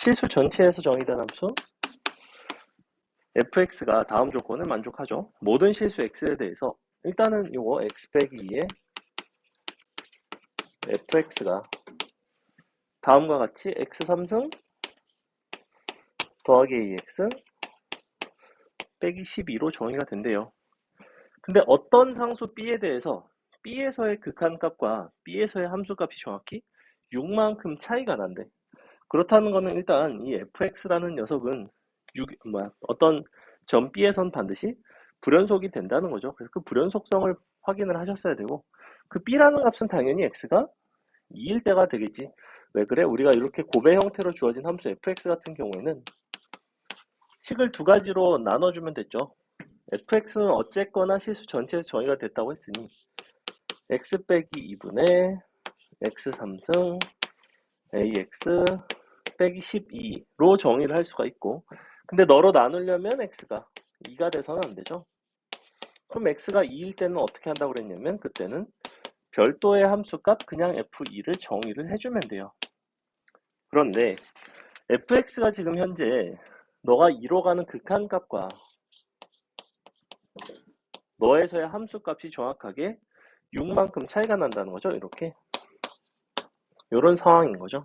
실수 전체에서 정의된 함수 fx가 다음 조건을 만족하죠. 모든 실수 x에 대해서 일단은 요거 x 빼기 2에 fx가 다음과 같이 x 3승 더하기 ax 빼기 12로 정의가 된대요. 근데 어떤 상수 b에 대해서 b에서의 극한값과 b에서의 함수값이 정확히 6만큼 차이가 난대. 그렇다는 거는 일단 이 fx라는 녀석은 어떤 점 b에선 반드시 불연속이 된다는 거죠. 그래서 그 불연속성을 확인을 하셨어야 되고, 그 b라는 값은 당연히 x가 2일 때가 되겠지. 왜 그래? 우리가 이렇게 고배 형태로 주어진 함수 fx 같은 경우에는 식을 두 가지로 나눠주면 됐죠. fx는 어쨌거나 실수 전체에서 정의가 됐다고 했으니 x 빼기 2분의 x 3승 ax 빼기 12로 정의를 할 수가 있고, 근데 너로 나누려면 x가 2가 돼서는 안 되죠. 그럼 x가 2일 때는 어떻게 한다고 그랬냐면 그때는 별도의 함수값 그냥 f2를 정의를 해주면 돼요. 그런데 fx가 지금 현재 너가 2로 가는 극한값과 너에서의 함수값이 정확하게 6만큼 차이가 난다는 거죠. 이렇게 이런 상황인 거죠.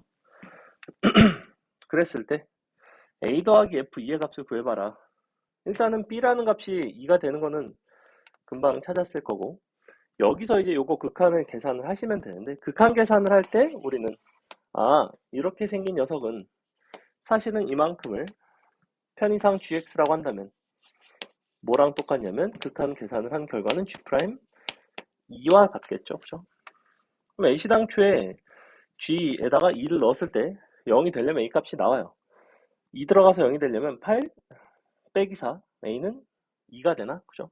그랬을 때 a 더하기 f2의 값을 구해봐라. 일단은 b라는 값이 2가 되는 거는 금방 찾았을 거고, 여기서 이제 요거 극한을 계산을 하시면 되는데, 극한 계산을 할 때 우리는 이렇게 생긴 녀석은 사실은 이만큼을 편의상 gx라고 한다면 뭐랑 똑같냐면 극한 계산을 한 결과는 g'2와 같겠죠. 그죠? 그럼 a시당초에 g에다가 2를 넣었을 때 0이 되려면 a 값이 나와요. 2 들어가서 0이 되려면 8 빼기 4, a는 2가 되나? 그죠?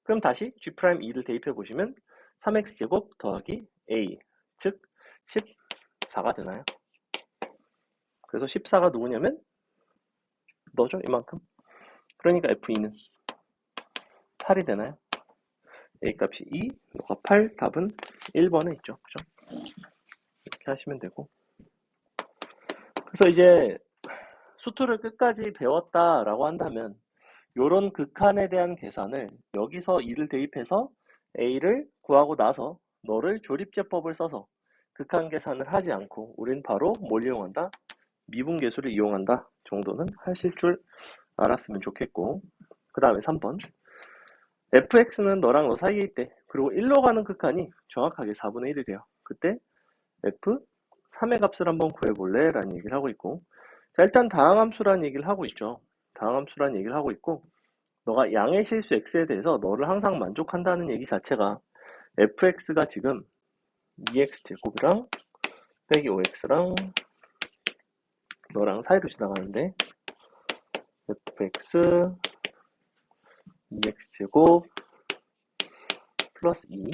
그럼 다시 g'2를 대입해 보시면 3x제곱 더하기 a, 즉 14가 되나요? 그래서 14가 누구냐면 너죠, 이만큼. 그러니까 f2는 8이 되나요? a 값이 2, 너가 8, 답은 1번에 있죠. 그죠? 이렇게 하시면 되고. 그래서 이제 수투를 끝까지 배웠다라고 한다면 요런 극한에 대한 계산을 여기서 2를 대입해서 a를 구하고 나서 너를 조립제법을 써서 극한 계산을 하지 않고 우린 바로 뭘 이용한다? 미분계수를 이용한다 정도는 하실 줄 알았으면 좋겠고, 그 다음에 3번 fx는 너랑 너 사이에 있대. 그리고 1로 가는 극한이 정확하게 4분의 1이 돼요. 그때 f3의 값을 한번 구해볼래? 라는 얘기를 하고 있고, 자, 일단 다항함수라는 얘기를 하고 있죠. 다항함수라는 얘기를 하고 있고, 너가 양의 실수 x에 대해서 너를 항상 만족한다는 얘기 자체가 fx가 지금 2x제곱이랑 빼기 5x랑 너랑 사이로 지나가는데 fx 2x제곱 플러스 2.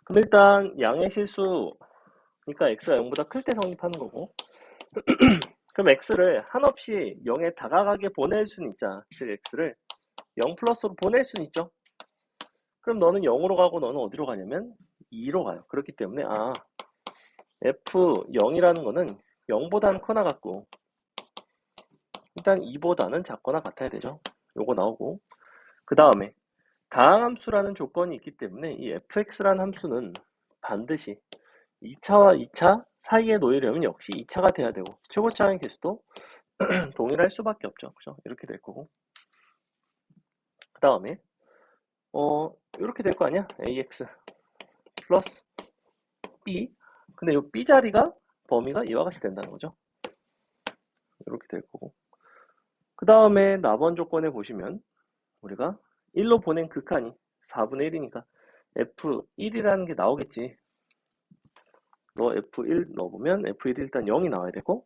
그럼 일단 양의 실수, 그러니까 x가 0보다 클 때 성립하는 거고, 그럼 x를 한없이 0에 다가가게 보낼 수는 있잖아. 즉 x를 0 플러스로 보낼 수는 있죠. 그럼 너는 0으로 가고 너는 어디로 가냐면 2로 가요. 그렇기 때문에 f0이라는 거는 0보다는 커나 같고 일단 2보다는 작거나 같아야 되죠. 요거 나오고, 그 다음에 다항함수라는 조건이 있기 때문에 이 fx라는 함수는 반드시 2차와 2차 사이에 놓이려면 역시 2차가 돼야 되고 최고차항의 개수도 동일할 수밖에 없죠. 그죠? 이렇게 될 거고, 그 다음에 이렇게 될 거 아니야? ax 플러스 b. 근데 이 b 자리가 범위가 이와 같이 된다는 거죠. 이렇게 될 거고, 그 다음에 나번 조건에 보시면 우리가 1로 보낸 극한이 4분의 1이니까 f1이라는 게 나오겠지. 너 f1 넣어보면 f1이 일단 0이 나와야 되고,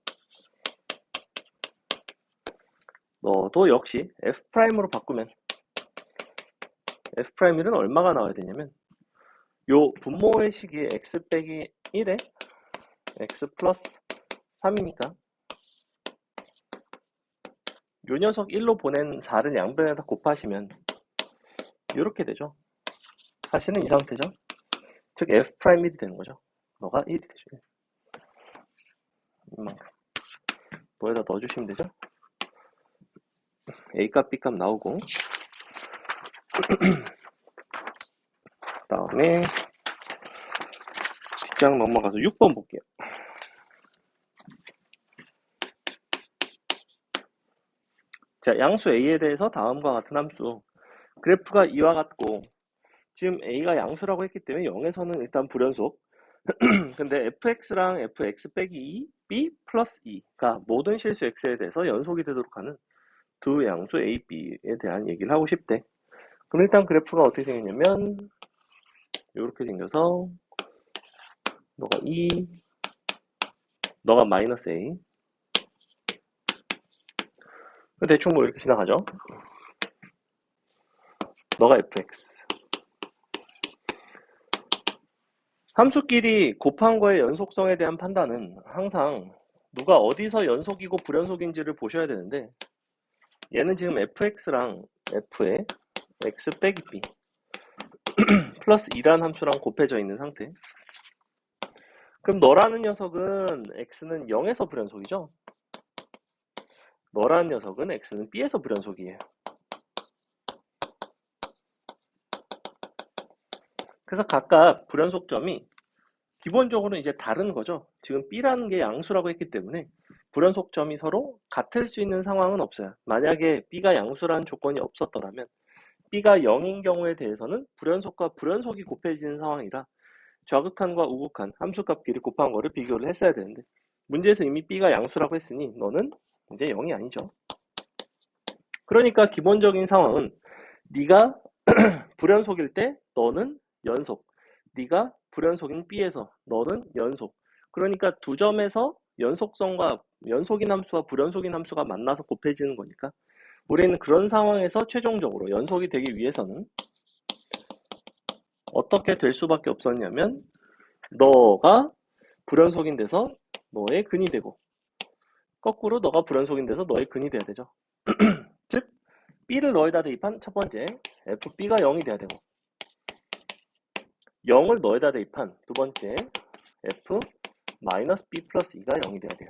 너도 역시 f'으로 바꾸면 f'1은 얼마가 나와야 되냐면 요 분모의 식이 x 빼기 1에 x 플러스 3이니까 요 녀석 1로 보낸 4를 양변에다 곱하시면 이렇게 되죠. 사실은 이 상태죠. 즉 f'1이 되는 거죠. 너가 1이 되죠. 이만큼. 너에다 넣어주시면 되죠. A값, B값 나오고 다음에 뒷장 넘어가서 6번 볼게요. 자, 양수 A에 대해서 다음과 같은 함수. 그래프가 이와 같고 지금 A가 양수라고 했기 때문에 0에서는 일단 불연속. 근데 fx랑 fx 빼기 2, b 플러스 2가 모든 실수 x에 대해서 연속이 되도록 하는 두 양수 a, b에 대한 얘기를 하고 싶대. 그럼 일단 그래프가 어떻게 생겼냐면 이렇게 생겨서 너가 2, 너가 마이너스 a. 대충 뭐 이렇게 지나가죠. 너가 fx. 함수끼리 곱한 거의 연속성에 대한 판단은 항상 누가 어디서 연속이고 불연속인지를 보셔야 되는데 얘는 지금 fx랑 f에 x 빼기 b 플러스 2라는 함수랑 곱해져 있는 상태. 그럼 너라는 녀석은 x는 0에서 불연속이죠? 너라는 녀석은 x는 b에서 불연속이에요. 그래서 각각 불연속점이 기본적으로 이제 다른 거죠. 지금 b라는 게 양수라고 했기 때문에 불연속점이 서로 같을 수 있는 상황은 없어요. 만약에 b가 양수라는 조건이 없었더라면 b가 0인 경우에 대해서는 불연속과 불연속이 곱해지는 상황이라 좌극한과 우극한 함수값끼리 곱한 거를 비교를 했어야 되는데 문제에서 이미 b가 양수라고 했으니 너는 이제 0이 아니죠. 그러니까 기본적인 상황은 네가 불연속일 때 너는 연속, 네가 불연속인 b에서 너는 연속. 그러니까 두 점에서 연속성과 연속인 함수와 불연속인 함수가 만나서 곱해지는 거니까 우리는 그런 상황에서 최종적으로 연속이 되기 위해서는 어떻게 될 수밖에 없었냐면 너가 불연속인 데서 너의 근이 되고 거꾸로 너가 불연속인 데서 너의 근이 돼야 되죠. 즉 b를 너에다 대입한 첫 번째 fb가 0이 돼야 되고 0을 너에다 대입한 두 번째 f 마이너스 b 플러스 2가 0이 돼야 돼요.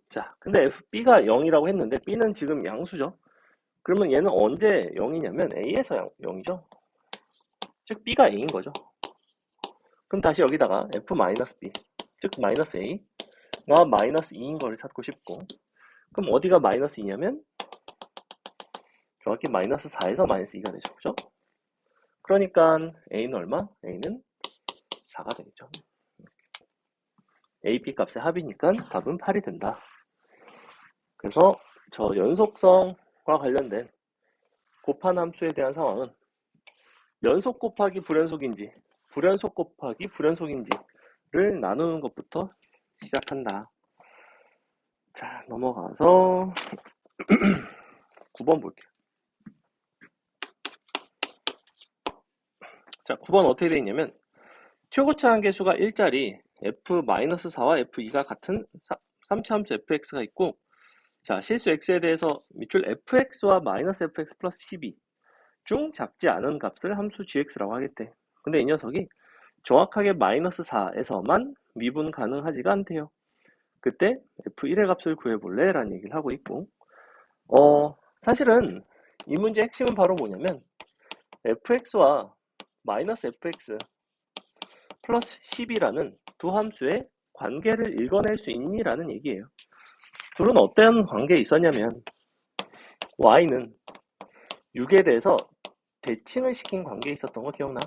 자, 근데 fb가 0이라고 했는데 b는 지금 양수죠. 그러면 얘는 언제 0이냐면 a에서 0이죠. 즉 b가 a인 거죠. 그럼 다시 여기다가 f 마이너스 b 즉 마이너스 a가 마이너스 2인 걸 찾고 싶고 그럼 어디가 마이너스 2냐면 정확히 마이너스 4에서 마이너스 2가 되죠. 그죠? 그러니까 a는 얼마? a는 4가 되겠죠. a, b 값의 합이니까 답은 8이 된다. 그래서 저 연속성과 관련된 곱한 함수에 대한 상황은 연속 곱하기 불연속인지 불연속 곱하기 불연속인지를 나누는 것부터 시작한다. 자, 넘어가서 9번 볼게요. 자, 9번 어떻게 되어 있냐면 최고차 한계수가 1짜리 f-4와 f2가 같은 3차 함수 fx가 있고 자, 실수 x에 대해서 밑줄 fx와 마이너스 fx 플러스 12 중 작지 않은 값을 함수 gx라고 하겠대. 근데 이 녀석이 정확하게 마이너스 4에서만 미분 가능하지가 않대요. 그때 f1의 값을 구해볼래? 라는 얘기를 하고 있고 사실은 이 문제의 핵심은 바로 뭐냐면 fx와 마이너스 fx 플러스 10이라는 두 함수의 관계를 읽어낼 수 있니? 라는 얘기예요. 둘은 어떤 관계에 있었냐면 y는 6에 대해서 대칭을 시킨 관계에 있었던 거 기억나?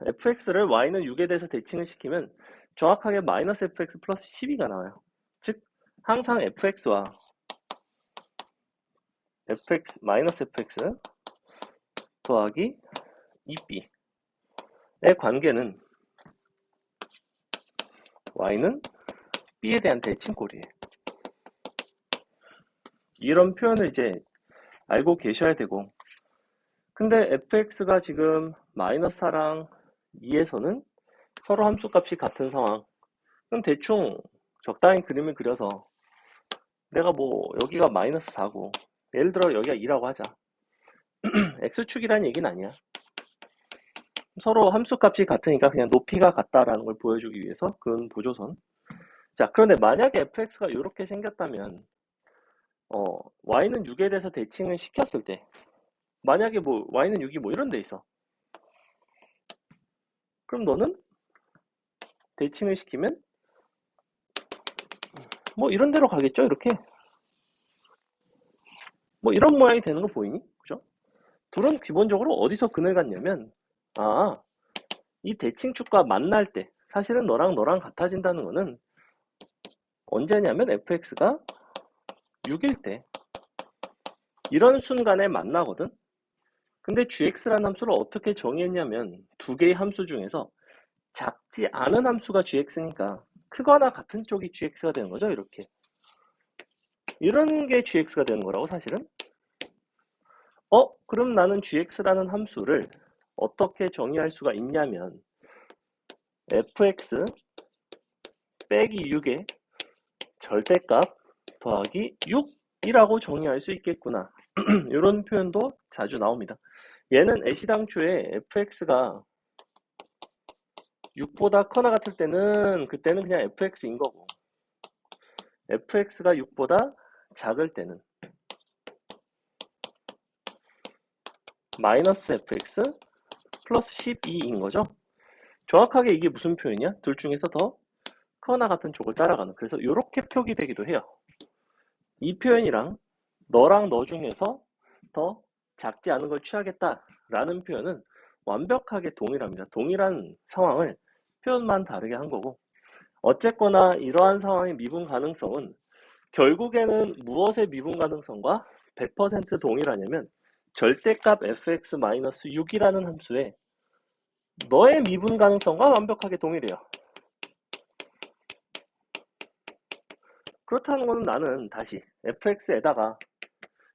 fx를 y는 6에 대해서 대칭을 시키면 정확하게 마이너스 fx 플러스 12가 나와요. 즉 항상 fx와 fx 마이너스 fx 더하기 2b의 관계는 y는 b에 대한 대칭꼴이에요. 이런 표현을 이제 알고 계셔야 되고 근데 fx가 지금 마이너스 4랑 2에서는 서로 함수값이 같은 상황 그럼 대충 적당히 그림을 그려서 내가 뭐 여기가 마이너스 4고 예를 들어 여기가 2라고 하자 x축이라는 얘기는 아니야. 서로 함수 값이 같으니까 그냥 높이가 같다라는 걸 보여주기 위해서 그은 보조선. 자, 그런데 만약에 fx가 이렇게 생겼다면 y는 6에 대해서 대칭을 시켰을 때 만약에 뭐 y는 6이 뭐 이런 데 있어. 그럼 너는 대칭을 시키면 뭐 이런 데로 가겠죠? 이렇게. 뭐 이런 모양이 되는 거 보이니? 그죠? 둘은 기본적으로 어디서 근을 갖냐면 이 대칭축과 만날 때 사실은 너랑 같아진다는 거는 언제냐면 fx가 6일 때 이런 순간에 만나거든. 근데 gx라는 함수를 어떻게 정의했냐면 두 개의 함수 중에서 작지 않은 함수가 gx니까 크거나 같은 쪽이 gx가 되는 거죠. 이렇게. 이런 게 gx가 되는 거라고 사실은. 그럼 나는 gx라는 함수를 어떻게 정의할 수가 있냐면 fx 빼기 6의 절대값 더하기 6이라고 정의할 수 있겠구나. 이런 표현도 자주 나옵니다. 얘는 애시당초에 fx가 6보다 커나 같을 때는 그때는 그냥 fx인 거고 fx가 6보다 작을 때는 마이너스 fx 플러스 12인 거죠. 정확하게 이게 무슨 표현이야? 둘 중에서 더 커나 같은 쪽을 따라가는. 그래서 이렇게 표기되기도 해요. 이 표현이랑 너랑 너 중에서 더 작지 않은 걸 취하겠다라는 표현은 완벽하게 동일합니다. 동일한 상황을 표현만 다르게 한 거고 어쨌거나 이러한 상황의 미분 가능성은 결국에는 무엇의 미분 가능성과 100% 동일하냐면 절대값 fx-6이라는 함수에 너의 미분 가능성과 완벽하게 동일해요. 그렇다는 것은 나는 다시 fx에다가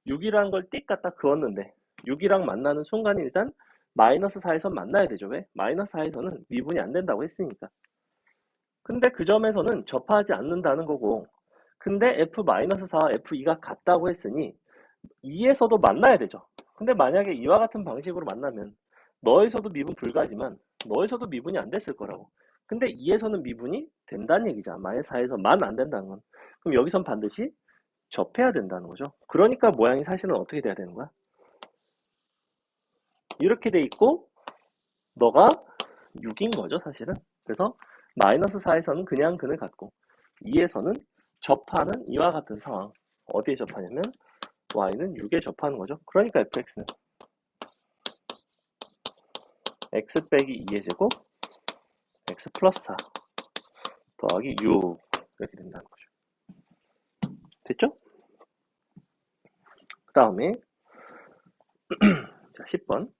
6이라는 걸 띡 갖다 그었는데 6이랑 만나는 순간이 일단 마이너스 4에서 만나야 되죠. 왜? 마이너스 4에서는 미분이 안 된다고 했으니까. 근데 그 점에서는 접하지 않는다는 거고 근데 f-4, f2가 같다고 했으니 2에서도 만나야 되죠. 근데 만약에 이와 같은 방식으로 만나면 너에서도 미분 불가지만 너에서도 미분이 안 됐을 거라고. 근데 2에서는 미분이 된다는 얘기잖아. 마이너스 4에서만 안 된다는 건. 그럼 여기선 반드시 접해야 된다는 거죠. 그러니까 모양이 사실은 어떻게 돼야 되는 거야? 이렇게 돼 있고 너가 6인 거죠 사실은. 그래서 마이너스 4에서는 그냥 근을 갖고 2에서는 접하는 이와 같은 상황. 어디에 접하냐면 y는 6에 접하는 거죠. 그러니까 fx는 x 빼기 2의 제곱 x 플러스 4 더하기 6 이렇게 된다는 거죠. 됐죠? 그 다음에 자 10번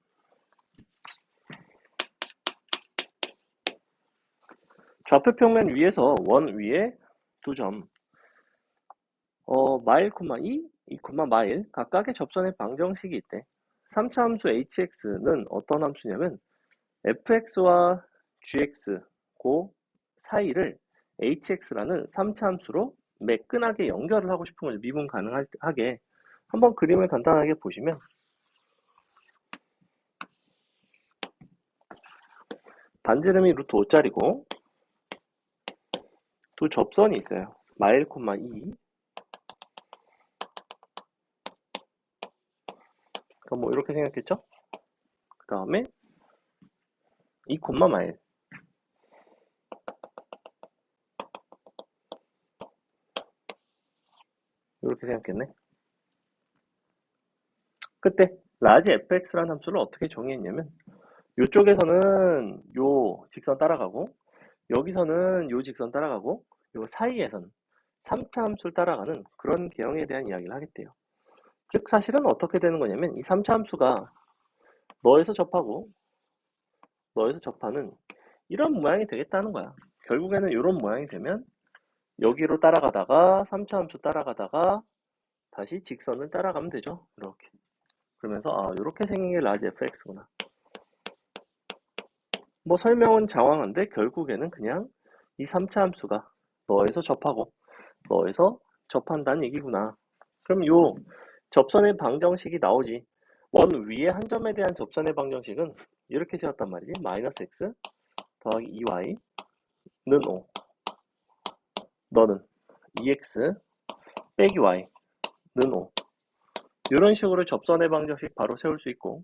좌표 평면 위에서 원 위에 두 점 마일, 2, 2, 마일 각각의 접선의 방정식이 있대. 3차 함수 hx는 어떤 함수냐면 fx와 gx 그 사이를 hx라는 3차 함수로 매끈하게 연결을 하고 싶은 거죠. 미분 가능하게. 한번 그림을 간단하게 보시면 반지름이 루트 5짜리고 두 접선이 있어요. 마일, 2 그럼 뭐 이렇게 생각했죠? 그 다음에 2, 마일 이렇게 생각했네. 그때 라지 fx라는 함수를 어떻게 정의했냐면 이쪽에서는 요 직선 따라가고 여기서는 요 직선 따라가고 요 사이에서는 3차 함수를 따라가는 그런 개형에 대한 이야기를 하겠대요. 즉 사실은 어떻게 되는 거냐면 이 3차 함수가 너에서 접하고 너에서 접하는 이런 모양이 되겠다는 거야. 결국에는 이런 모양이 되면 여기로 따라가다가 3차 함수 따라가다가 다시 직선을 따라가면 되죠. 이렇게. 그러면서 이렇게 생긴 게 라지 fx구나. 뭐 설명은 장황한데 결국에는 그냥 이 3차 함수가 너에서 접하고 너에서 접한다는 얘기구나. 그럼 요 접선의 방정식이 나오지. 원 위에 한 점에 대한 접선의 방정식은 이렇게 세웠단 말이지. 마이너스 x 더하기 2y는 5. 너는 2x 빼기 y는 5. 이런 식으로 접선의 방정식 바로 세울 수 있고,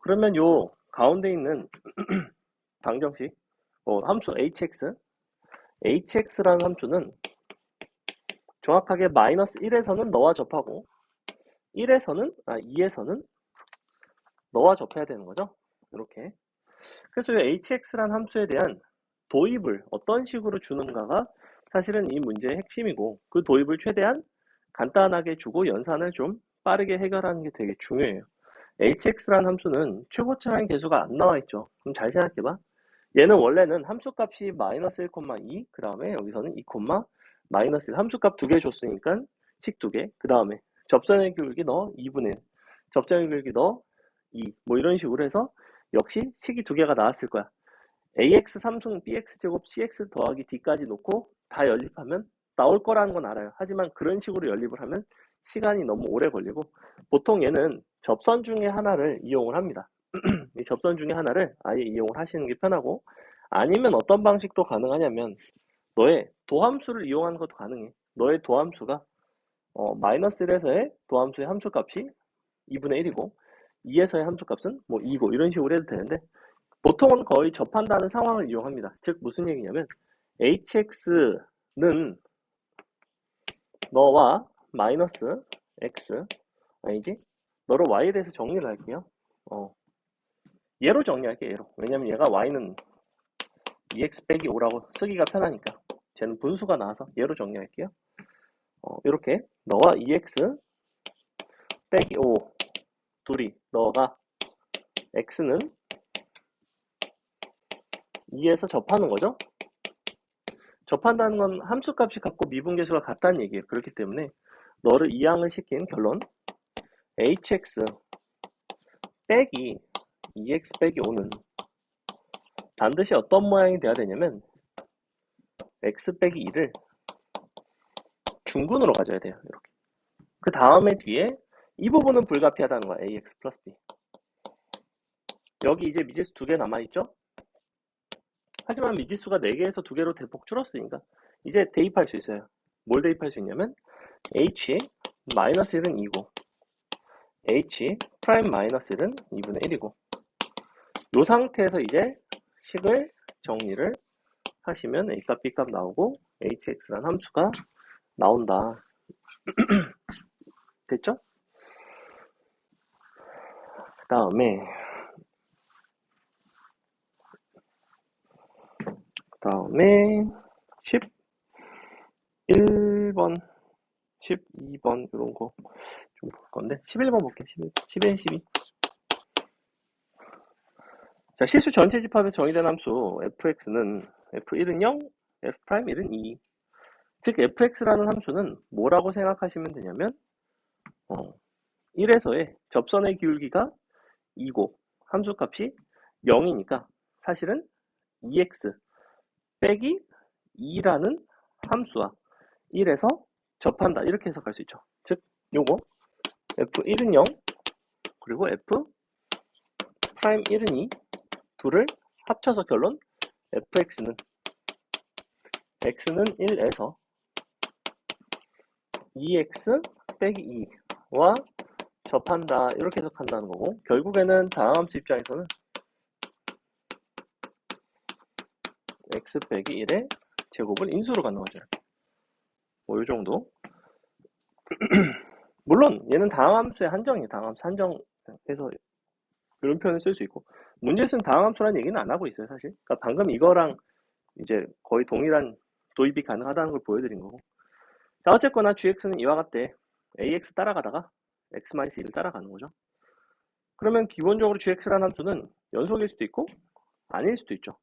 그러면 요 가운데 있는 방정식, 함수 hx라는 함수는 정확하게 마이너스 1에서는 너와 접하고 2에서는 너와 접해야 되는 거죠. 이렇게. 그래서 이 hx라는 함수에 대한 도입을 어떤 식으로 주는가가 사실은 이 문제의 핵심이고, 그 도입을 최대한 간단하게 주고 연산을 좀 빠르게 해결하는 게 되게 중요해요. hx라는 함수는 최고차항 계수가 안 나와 있죠. 그럼 잘 생각해봐. 얘는 원래는 함수값이 마이너스 1,2, 그 다음에 여기서는 2, 마이너스 1. 함수값 두 개 줬으니까 식 두 개. 그 다음에 접선의 기울기 너 2분의 1, 접선의 기울기 너 2. 뭐 이런 식으로 해서 역시 식이 두 개가 나왔을 거야. ax 3승 bx 제곱 cx 더하기 d까지 놓고 다 연립하면 나올 거라는 건 알아요. 하지만 그런 식으로 연립을 하면 시간이 너무 오래 걸리고, 보통 얘는 접선 중에 하나를 이용을 합니다. 이 접선 중에 하나를 아예 이용을 하시는 게 편하고, 아니면 어떤 방식도 가능하냐면 너의 도함수를 이용하는 것도 가능해. 너의 도함수가 마이너스 1에서의 도함수의 함수값이 2분의 1이고 2에서의 함수값은 뭐 2고 이런 식으로 해도 되는데, 보통은 거의 접한다는 상황을 이용합니다. 즉 무슨 얘기냐면 hx는 너와 마이너스 x, 아니지? 너로 y에 대해서 정리를 할게요. 얘로 정리할게요. 얘로. 왜냐면 얘가 y는 2x 빼기 5라고 쓰기가 편하니까. 쟤는 분수가 나와서 얘로 정리할게요. 이렇게 너와 2x 빼기 5 둘이, 너가 x는 2에서 접하는 거죠. 접한다는 건 함수값이 같고 미분계수가 같다는 얘기예요. 그렇기 때문에 너를 이항을 시킨 결론 hx 빼기 2x 빼기 5는 반드시 어떤 모양이 돼야 되냐면 x 빼기 2를 중근으로 가져야 돼요. 이렇게. 그 다음에 뒤에 이 부분은 불가피하다는 거야. ax 플러스 b. 여기 이제 미지수 2개 남아있죠? 하지만 미지수가 4개에서 2개로 대폭 줄었으니까 이제 대입할 수 있어요. 뭘 대입할 수 있냐면 h 마이너스 1은 2고 h 프라임 마이너스 1은 2분의 1이고, 이 상태에서 이제 식을 정리를 하시면 a값 b값 나오고 hx라는 함수가 나온다. 됐죠? 그 다음에 11번 12번 이런 거 좀 볼 건데 11번 볼게요. 11, 12. 자, 실수 전체 집합에서 정의된 함수 fx는 f1은 0, f'1은 2. 즉 fx라는 함수는 뭐라고 생각하시면 되냐면 1에서의 접선의 기울기가 2고 함수값이 0이니까 사실은 2x 빼기 2라는 함수와 1에서 접한다, 이렇게 해석할 수 있죠. 즉 요거 f1은 0 그리고 f'1은 2 둘을 합쳐서 결론 fx는 x는 1에서 2x 빼기 2와 접한다, 이렇게 해석한다는 거고, 결국에는 다함수 입장에서는 x 빼기 1의 제곱을 인수로 갖는 거죠. 뭐 이 정도. 물론 얘는 다함수의 한정이에요. 다함수 한정해서 이런 표현을 쓸 수 있고, 문제에서는 다함수라는 얘기는 안 하고 있어요, 사실. 그러니까 방금 이거랑 이제 거의 동일한 도입이 가능하다는 걸 보여드린 거고. 자, 어쨌거나 gx는 이와 같대. ax 따라가다가 x-1을 따라가는 거죠. 그러면 기본적으로 gx라는 함수는 연속일 수도 있고 아닐 수도 있죠.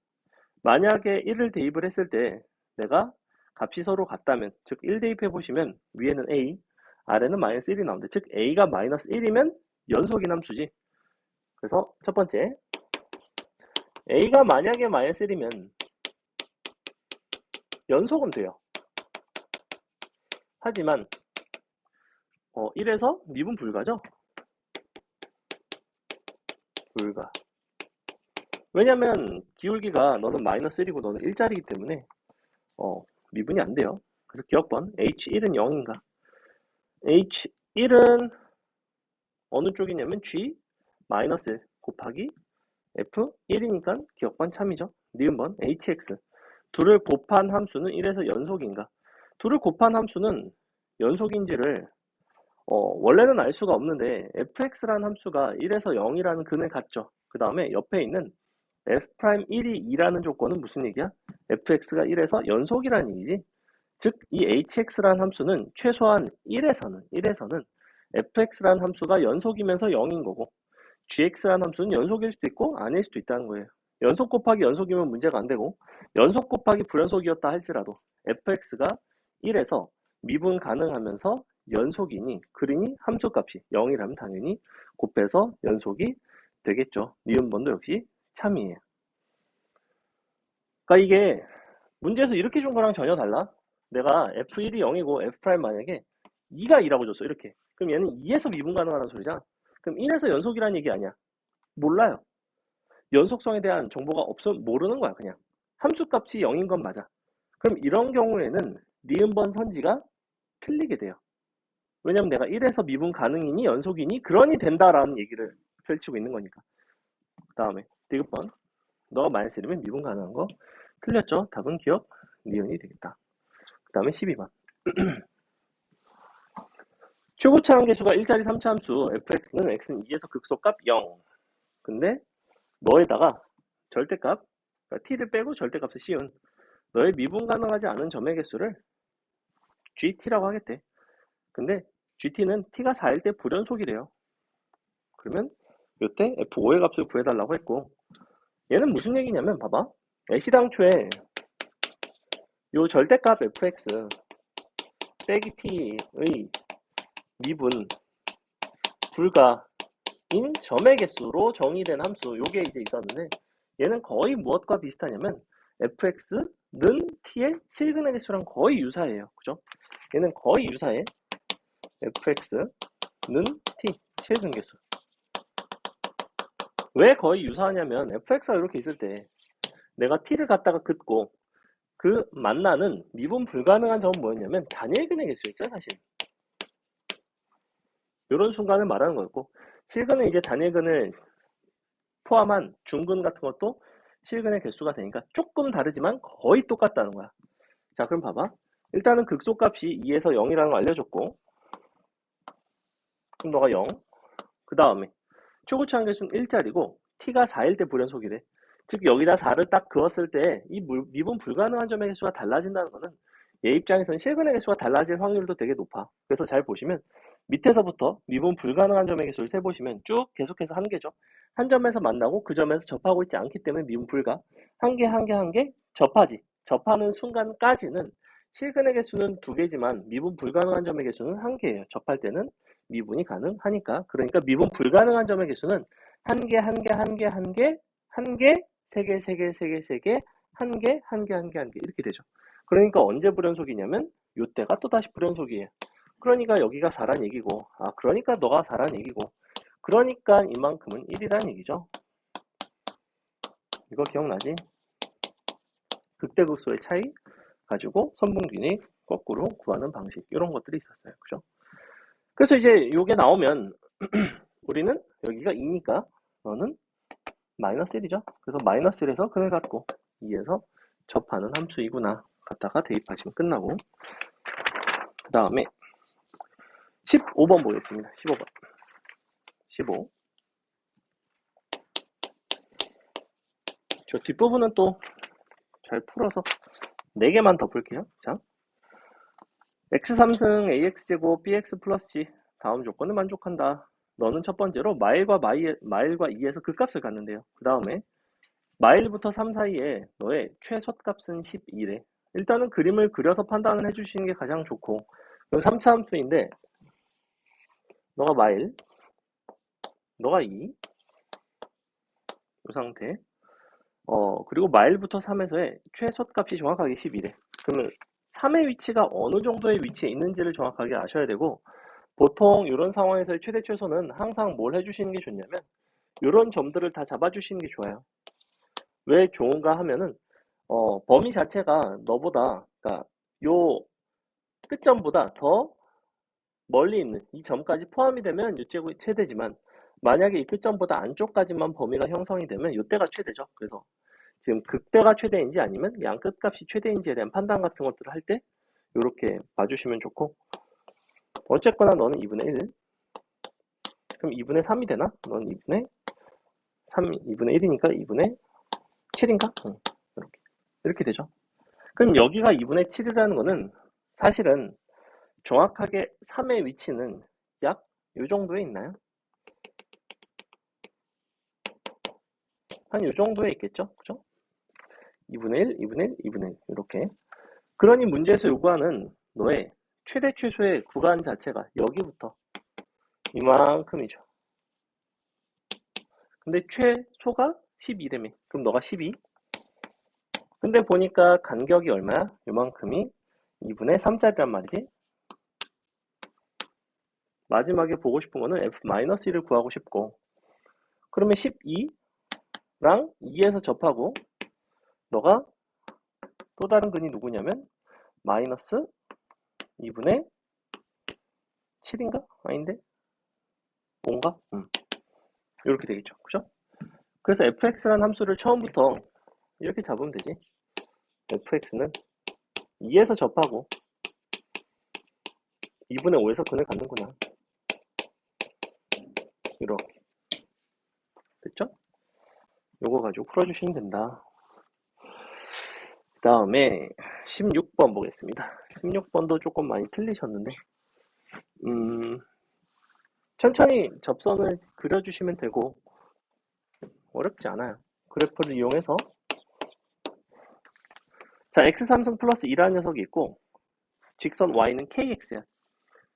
만약에 1을 대입을 했을 때 내가 값이 서로 같다면, 즉 1 대입해 보시면 위에는 a, 아래는 마이너스 1이 나오는데, 즉 a가 마이너스 1이면 연속인 함수지. 그래서 첫 번째, a가 만약에 마이너스 1이면 연속은 돼요. 하지만 1에서 미분 불가죠? 불가. 왜냐면 기울기가 너는 마이너스 1이고 너는 1짜리이기 때문에 미분이 안 돼요. 그래서 기억번 H1은 0인가? H1은 어느 쪽이냐면 G 마이너스 1 곱하기 F1이니까 기억번 참이죠. 니은번 HX 둘을 곱한 함수는 1에서 연속인가? 둘을 곱한 함수는 연속인지를 원래는 알 수가 없는데 fx라는 함수가 1에서 0이라는 근을 갖죠. 그 다음에 옆에 있는 f'1이 2라는 조건은 무슨 얘기야? fx가 1에서 연속이라는 얘기지. 즉, 이 hx라는 함수는 최소한 1에서는 fx라는 함수가 연속이면서 0인 거고 gx라는 함수는 연속일 수도 있고 아닐 수도 있다는 거예요. 연속 곱하기 연속이면 문제가 안 되고 연속 곱하기 불연속이었다 할지라도 fx가 1에서 미분 가능하면서 연속이니 그러니 함수값이 0이라면 당연히 곱해서 연속이 되겠죠. 니은번도 역시 참이에요. 그러니까 이게 문제에서 이렇게 준 거랑 전혀 달라. 내가 f1이 0이고 f' 만약에 2가 2라고 줬어. 이렇게. 그럼 얘는 2에서 미분 가능하다는 소리잖아. 그럼 1에서 연속이라는 얘기 아니야. 몰라요. 연속성에 대한 정보가 없어 모르는 거야. 그냥. 함수값이 0인 건 맞아. 그럼 이런 경우에는 니은번 선지가 틀리게 돼요. 왜냐면 내가 1에서 미분 가능이니 연속이니 그러니 된다라는 얘기를 펼치고 있는 거니까. 그 다음에 디귿번 너가 마이너스 1이면 미분 가능한 거 틀렸죠? 답은 기억 니은이 되겠다. 그 다음에 12번 최고차 함계수가 1자리 3차 함수 fx는 x는 2에서 극소값 0 근데 너에다가 절대값 그러니까 t를 빼고 절대값을 씌운 너의 미분 가능하지 않은 점의 개수를 gt라고 하겠대. 근데 gt는 t가 4일 때 불연속이래요. 그러면 요때 f5의 값을 구해달라고 했고 얘는 무슨 얘기냐면 봐봐 애시당초에 요 절대값 fx 빼기 t의 미분 불가인 점의 개수로 정의된 함수 요게 이제 있었는데 얘는 거의 무엇과 비슷하냐면 fx는 t의 실근의 개수랑 거의 유사해요. 그죠? 얘는 거의 유사해. fx는 t 실근 개수. 왜 거의 유사하냐면 fx가 이렇게 있을 때 내가 t를 갖다가 긋고 그 만나는 미분 불가능한 점은 뭐였냐면 단일근의 개수였어요. 사실 이런 순간을 말하는 거였고 실근은 이제 단일근을 포함한 중근 같은 것도 실근의 개수가 되니까 조금 다르지만 거의 똑같다는 거야. 자 그럼 봐봐 일단은 극소값이 2에서 0이라는 걸 알려줬고 그럼 너가 0 그 다음에 최고차 함계수는 1짜리고 t가 4일 때 불연속이래. 즉 여기다 4를 딱 그었을 때 이 미분 불가능한 점의 개수가 달라진다는 거는 얘 입장에서는 실근의 개수가 달라질 확률도 되게 높아. 그래서 잘 보시면 밑에서부터 미분 불가능한 점의 개수를 세보시면 쭉 계속해서 한 개죠. 한 점에서 만나고 그 점에서 접하고 있지 않기 때문에 미분 불가. 한 개 한 개 한 개 접하지. 접하는 순간까지는 실근의 개수는 2개지만 미분 불가능한 점의 개수는 1개예요. 접할 때는 미분이 가능하니까. 그러니까 미분 불가능한 점의 개수는 한 개, 한 개, 한 개, 한 개, 한 개, 세 개, 세 개, 세 개, 세 개, 한 개, 한 개, 한 개, 한 개 이렇게 되죠. 그러니까 언제 불연속이냐면 요때가 또 다시 불연속이에요. 그러니까 여기가 4란 얘기고 그러니까 너가 4란 얘기고 그러니까 이만큼은 1이란 얘기죠. 이거 기억나지? 극대극소의 차이 가지고 선분균이 거꾸로 구하는 방식 이런 것들이 있었어요. 그죠? 그래서 이제 요게 나오면 우리는 여기가 2니까 너는 마이너스 1이죠. 그래서 마이너스 1에서 근을 갖고 2에서 접하는 함수이구나 갖다가 대입하시면 끝나고 그 다음에 15번 보겠습니다. 15번 15 저 뒷부분은 또 잘 풀어서 4개만 더 풀게요. 자, x3승 ax제곱 bx 플러스 c 다음 조건을 만족한다. 너는 첫 번째로 마일과 2에서 그 값을 갖는데요. 그 다음에 마일부터 3 사이에 너의 최소값은 12래. 일단은 그림을 그려서 판단을 해주시는 게 가장 좋고 그럼 3차 함수인데 너가 마일 너가 2 이 상태 그리고 마일부터 3에서의 최소값이 정확하게 12래. 그러면 3의 위치가 어느 정도의 위치에 있는지를 정확하게 아셔야 되고 보통 이런 상황에서의 최대 최소는 항상 뭘 해주시는 게 좋냐면 이런 점들을 다 잡아주시는 게 좋아요. 왜 좋은가 하면은 범위 자체가 너보다, 그러니까 요 끝점보다 더 멀리 있는 이 점까지 포함이 되면 요제곱이 최대지만, 만약에 이 끝점보다 안쪽까지만 범위가 형성이 되면 요때가 최대죠. 그래서 지금 극대가 최대인지 아니면 양 끝값이 최대인지에 대한 판단 같은 것들을 할 때 요렇게 봐주시면 좋고, 어쨌거나 너는 2분의 1, 그럼 2분의 3이 되나? 넌 2분의 3, 2분의 1이니까 2분의 7인가? 응. 이렇게 되죠. 그럼 여기가 2분의 7이라는 거는 사실은 정확하게 3의 위치는 약 요 정도에 있나요? 한 요 정도에 있겠죠? 그죠? 2분의 1, 2분의 1, 2분의 1 이렇게. 그러니 문제에서 요구하는 너의 최대 최소의 구간 자체가 여기부터 이만큼이죠. 근데 최소가 12라며. 그럼 너가 12. 근데 보니까 간격이 얼마야? 요만큼이 2분의 3짜리란 말이지. 마지막에 보고 싶은 거는 f-1을 구하고 싶고, 그러면 12랑 2에서 접하고, 너가 또 다른 근이 누구냐면 마이너스 2분의 7인가? 아닌데? 뭔가? 이렇게 되겠죠. 그죠? 그래서 fx라는 함수를 처음부터 이렇게 잡으면 되지. fx는 2에서 접하고 2분의 5에서 근을 갖는구나. 이렇게. 됐죠? 요거 가지고 풀어주시면 된다. 그 다음에 16번 보겠습니다. 16번도 조금 많이 틀리셨는데, 천천히 접선을 그려주시면 되고, 어렵지 않아요. 그래프를 이용해서, 자, x3승 플러스 2라는 녀석이 있고, 직선 y는 kx야.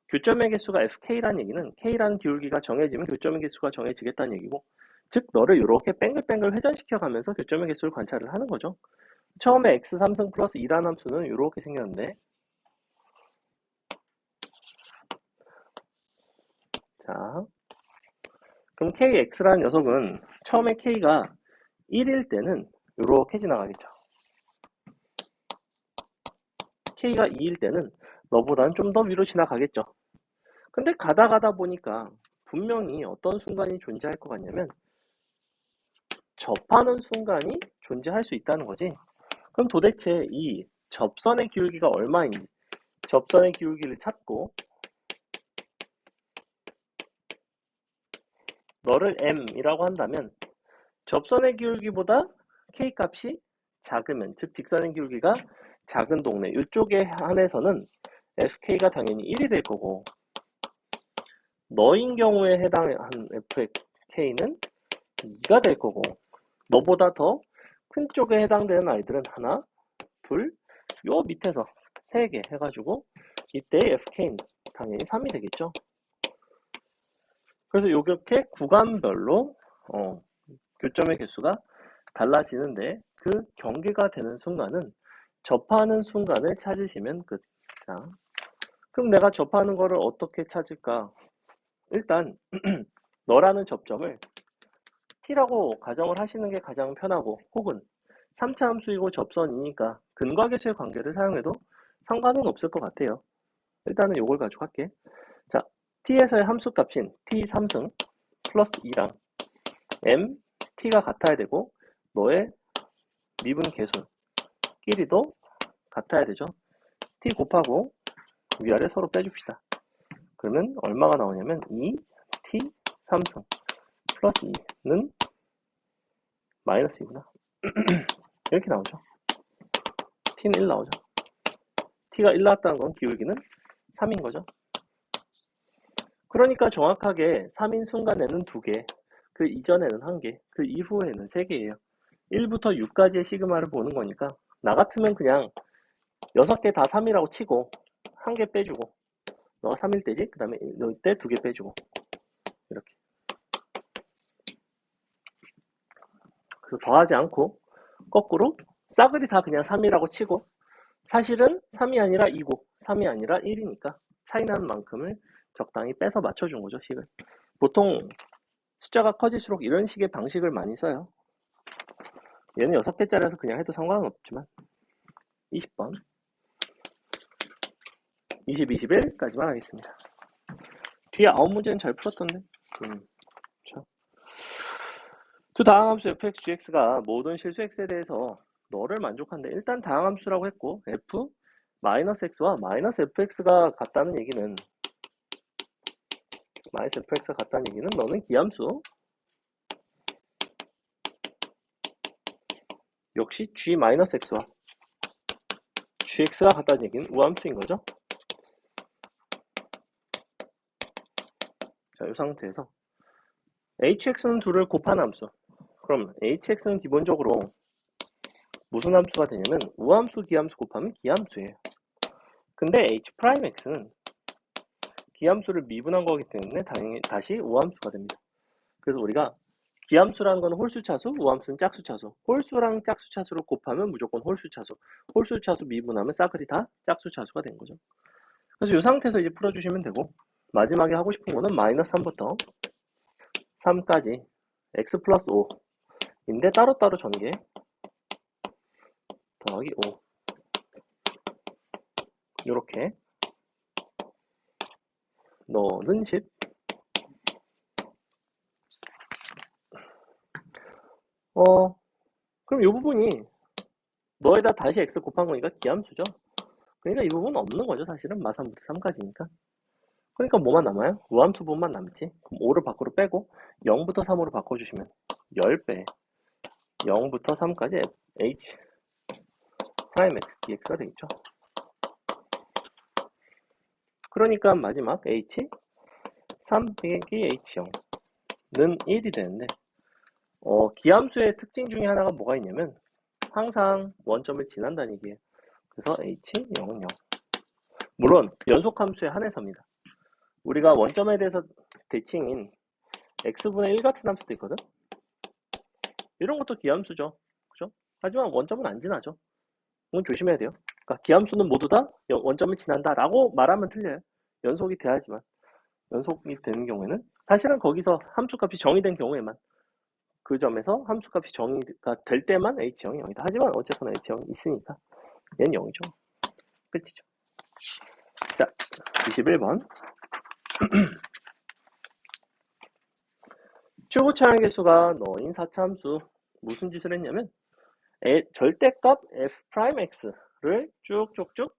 교점의 개수가 fk라는 얘기는 k라는 기울기가 정해지면 교점의 개수가 정해지겠다는 얘기고, 즉 너를 이렇게 뱅글뱅글 회전시켜 가면서 교점의 개수를 관찰을 하는 거죠. 처음에 x3승 플러스 2라는 함수는 이렇게 생겼는데, 자, 그럼 kx라는 녀석은 처음에 k가 1일 때는 이렇게 지나가겠죠. k가 2일 때는 너보다는 좀 더 위로 지나가겠죠. 근데 가다 보니까 분명히 어떤 순간이 존재할 것 같냐면 접하는 순간이 존재할 수 있다는 거지. 그럼 도대체 이 접선의 기울기가 얼마인지 접선의 기울기를 찾고 너를 m이라고 한다면 접선의 기울기보다 k 값이 작으면, 즉 직선의 기울기가 작은 동네 이쪽에 한해서는 fk가 당연히 1이 될 거고, 너인 경우에 해당한 fk는 2가 될 거고, 너보다 더 큰 쪽에 해당되는 아이들은 하나, 둘, 요 밑에서 3개 해가지고 이때 fk는 당연히 3이 되겠죠. 그래서 이렇게 구간별로 교점의 개수가 달라지는데, 그 경계가 되는 순간은 접하는 순간을 찾으시면 끝. 자, 그럼 내가 접하는 거를 어떻게 찾을까? 일단 너라는 접점을 t라고 가정을 하시는 게 가장 편하고, 혹은 3차 함수이고 접선이니까 근과 계수의 관계를 사용해도 상관은 없을 것 같아요. 일단은 이걸 가지고 할게. 자, t에서의 함수값인 t3승 플러스 2랑 m, t가 같아야 되고 너의 미분 계수끼리도 같아야 되죠. t 곱하고 위아래 서로 빼줍시다. 그러면 얼마가 나오냐면 2t 3승 플러스 2는 마이너스 2구나. 이렇게 나오죠. t는 1 나오죠. t가 1 나왔다는 건 기울기는 3인 거죠. 그러니까 정확하게 3인 순간에는 2개, 그 이전에는 1개, 그 이후에는 3개예요. 1부터 6까지의 시그마를 보는 거니까 나 같으면 그냥 6개 다 3이라고 치고 1개 빼주고, 너가 3일 때지? 그 다음에 이때 2개 빼주고, 이렇게. 그래서 더하지 않고 거꾸로 싸그리 다 그냥 3이라고 치고, 사실은 3이 아니라 2고 3이 아니라 1이니까 차이 나는 만큼을 적당히 빼서 맞춰준 거죠, 식을. 보통 숫자가 커질수록 이런 식의 방식을 많이 써요. 얘는 6개짜리라서 그냥 해도 상관은 없지만 20번 20, 21까지만 하겠습니다. 뒤에 9문제는 잘 풀었던데. 두 다항함수 fx, gx가 모든 실수 x에 대해서 너를 만족한데, 일단 다항함수라고 했고 f 마이너스 x와 마이너스 fx가 같다는 얘기는 마이너스 fx가 같다는 얘기는 너는 기함수 역시 g 마이너스 x와 gx가 같다는 얘기는 우함수인 거죠. 자, 이 상태에서 hx는 둘을 곱한 함수. 그럼 hx는 기본적으로 무슨 함수가 되냐면 우함수 기함수 곱하면 기함수예요. 근데 h'x는 기함수를 미분한 거기 때문에 당연히 다시 우함수가 됩니다. 그래서 우리가 기함수라는 건 홀수차수, 우함수는 짝수차수. 홀수랑 짝수차수를 곱하면 무조건 홀수차수. 홀수차수 미분하면 싸그리 다 짝수차수가 된 거죠. 그래서 이 상태에서 이제 풀어주시면 되고, 마지막에 하고 싶은 거는 마이너스 3부터 3까지 x 플러스 5인데 따로따로 전개 더하기 5 이렇게 너는 10 그럼 이 부분이 너에다 다시 x 곱한 거니까 기함수죠. 그러니까 이 부분은 없는 거죠. 사실은 마3부터 3까지니까. 그러니까 뭐만 남아요? 우함수 부분만 남지. 그럼 5를 밖으로 빼고 0부터 3으로 바꿔주시면 10배 0부터 3까지 h 프라임 x dx가 되겠죠. 그러니까 마지막 h 3 빼기 h0는 1이 되는데, 기함수의 특징 중에 하나가 뭐가 있냐면 항상 원점을 지난다는 얘기예요. 그래서 h0은 0. 물론 연속함수에 한해서입니다. 우리가 원점에 대해서 대칭인 x분의 1 같은 함수도 있거든. 이런 것도 기함수죠. 그죠? 하지만 원점은 안 지나죠. 이건 조심해야 돼요. 그러니까 기함수는 모두 다 원점을 지난다 라고 말하면 틀려요. 연속이 돼야지만. 연속이 되는 경우에는 사실은 거기서 함수값이 정의된 경우에만, 그 점에서 함수값이 정의가 될 때만 h0이 0이다. 하지만 어쨌거나 h0이 있으니까 얘는 0이죠. 끝이죠. 자, 21번. 최고차항 개수가 너인 4차 함수 무슨 짓을 했냐면 절대값 f'x를 쭉쭉쭉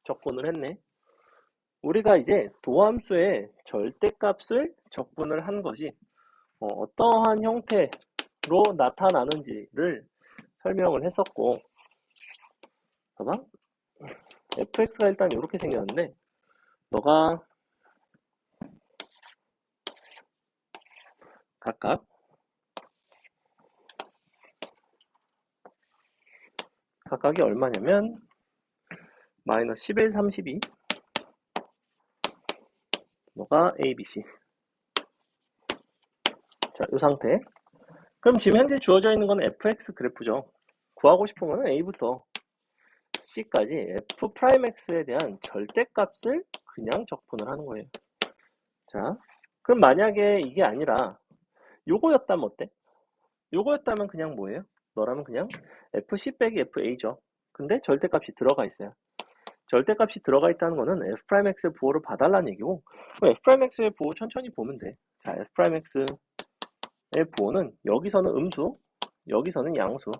적분을 했네. 우리가 이제 도함수의 절대값을 적분을 한 것이 어떠한 형태로 나타나는지를 설명을 했었고, 봐봐. fx가 일단 이렇게 생겼는데, 너가 각각이 얼마냐면 마이너스 11, 32 너가 a, b, c. 자, 이 상태. 그럼 지금 현재 주어져 있는 건 fx 그래프죠. 구하고 싶은 거는 a부터 c까지 f'x에 대한 절대값을 그냥 적분을 하는 거예요. 자, 그럼 만약에 이게 아니라 요거였다면 어때? 요거였다면 그냥 뭐예요? 너라면 그냥 fc 빼기 fa죠. 근데 절대값이 들어가 있어요. 절대값이 들어가 있다는 거는 f'x의 부호를 봐달라는 얘기고, f'x의 부호 천천히 보면 돼. 자, f'x의 부호는 여기서는 음수, 여기서는 양수,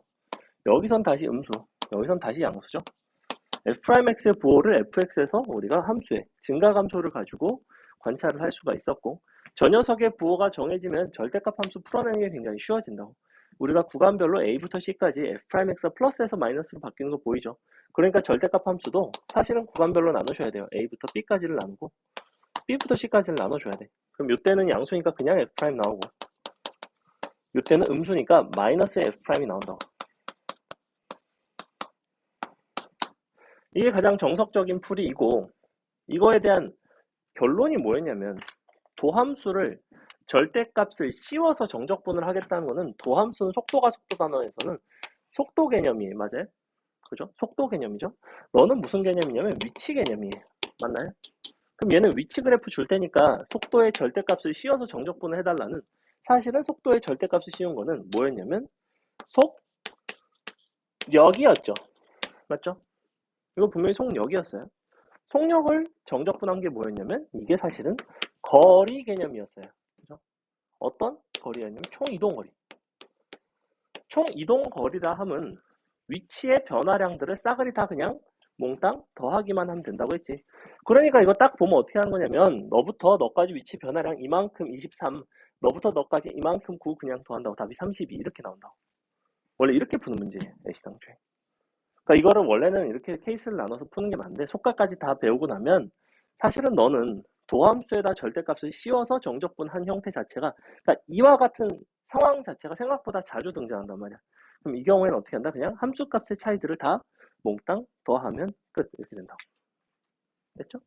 여기선 다시 음수, 여기선 다시 양수죠. f'x의 부호를 fx에서 우리가 함수의 증가감소를 가지고 관찰을 할 수가 있었고, 저 녀석의 부호가 정해지면 절대값 함수 풀어내는 게 굉장히 쉬워진다고. 우리가 구간별로 a부터 c까지 f'x가 플러스에서 마이너스로 바뀌는 거 보이죠? 그러니까 절대값 함수도 사실은 구간별로 나누셔야 돼요. a부터 b까지를 나누고 b부터 c까지를 나눠줘야 돼. 그럼 이때는 양수니까 그냥 f' 나오고, 이때는 음수니까 마이너스 f'이 나온다고. 이게 가장 정석적인 풀이이고, 이거에 대한 결론이 뭐였냐면 도함수를 절대값을 씌워서 정적분을 하겠다는 거는, 도함수는 속도가 속도 단어에서는 속도 개념이에요. 맞아요? 그죠? 속도 개념이죠. 너는 무슨 개념이냐면 위치 개념이에요. 맞나요? 그럼 얘는 위치 그래프 줄 테니까 속도의 절대값을 씌워서 정적분을 해달라는, 사실은 속도의 절대값을 씌운 거는 뭐였냐면 속력이었죠. 맞죠? 이거 분명히 속력이었어요. 속력을 정적분한 게 뭐였냐면 이게 사실은 거리 개념이었어요. 그죠? 어떤 거리였냐면 총이동거리. 총이동거리라 함은 위치의 변화량들을 싸그리 다 그냥 몽땅 더하기만 하면 된다고 했지. 그러니까 이거 딱 보면 어떻게 하는 거냐면 너부터 너까지 위치 변화량 이만큼 23, 너부터 너까지 이만큼 9 그냥 더한다고 답이 32 이렇게 나온다고. 원래 이렇게 푸는 문제예요. 애시당초에. 그러니까 이거를 원래는 이렇게 케이스를 나눠서 푸는 게 맞는데 속까지 다 배우고 나면 사실은 너는 도함수에다 절대값을 씌워서 정적분한 형태 자체가 그러니까 이와 같은 상황 자체가 생각보다 자주 등장한단 말이야. 그럼 이 경우에는 어떻게 한다? 그냥 함수값의 차이들을 다 몽땅 더하면 끝 이렇게 된다고. 됐죠?